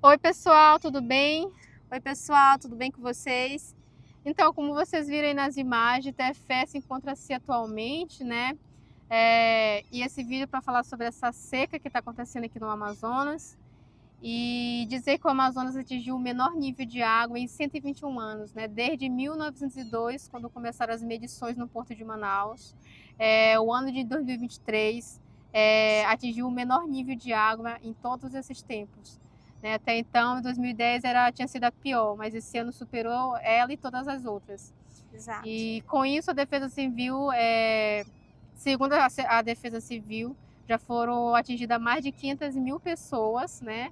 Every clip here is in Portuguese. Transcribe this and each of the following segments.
Oi, pessoal, tudo bem? Oi, pessoal, tudo bem com vocês? Então, como vocês viram aí nas imagens, Tefé se encontra-se atualmente, né? E esse vídeo para falar sobre essa seca que está acontecendo aqui no Amazonas e dizer que o Amazonas atingiu o menor nível de água em 121 anos, né? Desde 1902, quando começaram as medições no Porto de Manaus. O ano de 2023 atingiu o menor nível de água em todos esses tempos. Né? Até então, em 2010, tinha sido a pior, mas esse ano superou ela e todas as outras. Exato. E com isso, a Defesa Civil, segundo a Defesa Civil, já foram atingidas mais de 500 mil pessoas, né,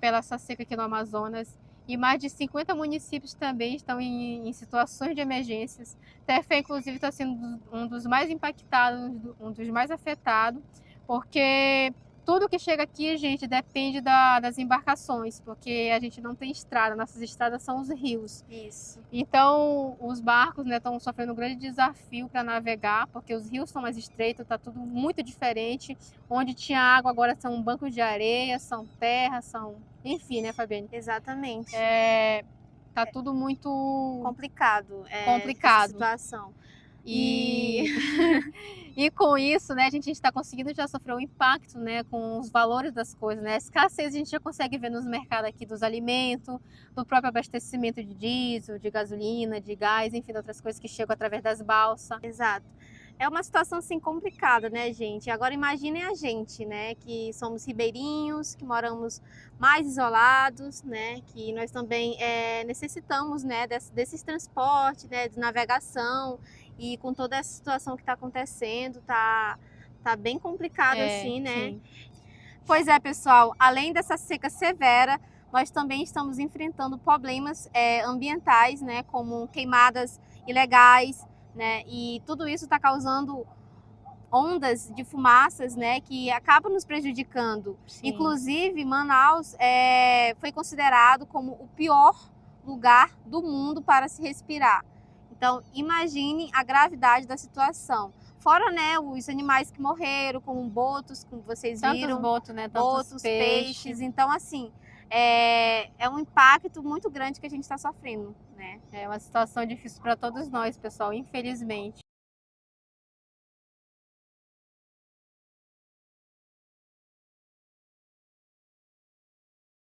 pela essa seca aqui no Amazonas. E mais de 50 municípios também estão em situações de emergências. Tefé, inclusive, está sendo um dos mais impactados, um dos mais afetados, porque tudo que chega aqui, gente, depende das embarcações, porque a gente não tem estrada, nossas estradas são os rios. Isso. Então, os barcos, né, estão sofrendo um grande desafio para navegar, porque os rios são mais estreitos, está tudo muito diferente. Onde tinha água, agora são bancos de areia, são terra, enfim, né, Fabiane? Exatamente. Tá tudo muito Complicado, complicado. essa situação. E e com isso, né, a gente está conseguindo já sofrer um impacto, né, com os valores das coisas, né? A escassez a gente já consegue ver nos mercados aqui dos alimentos, do próprio abastecimento de diesel, de gasolina, de gás, enfim, de outras coisas que chegam através das balsas. Exato. É uma situação assim complicada, né, gente? Agora imaginem a gente, né, que somos ribeirinhos, que moramos mais isolados, né, que nós também necessitamos, né, desses transportes, né, de navegação, e com toda essa situação que está acontecendo, tá bem complicado assim, né? Sim. Pois é, pessoal, além dessa seca severa, nós também estamos enfrentando problemas ambientais, né, como queimadas ilegais, né, e tudo isso está causando ondas de fumaças, né, que acabam nos prejudicando. Sim. Inclusive, Manaus foi considerado como o pior lugar do mundo para se respirar. Então, imagine a gravidade da situação. Fora, né, os animais que morreram, como botos, como vocês viram. Tantos botos, né? Botos, peixes. Então, assim, é um impacto muito grande que a gente está sofrendo, né? É uma situação difícil para todos nós, pessoal, infelizmente.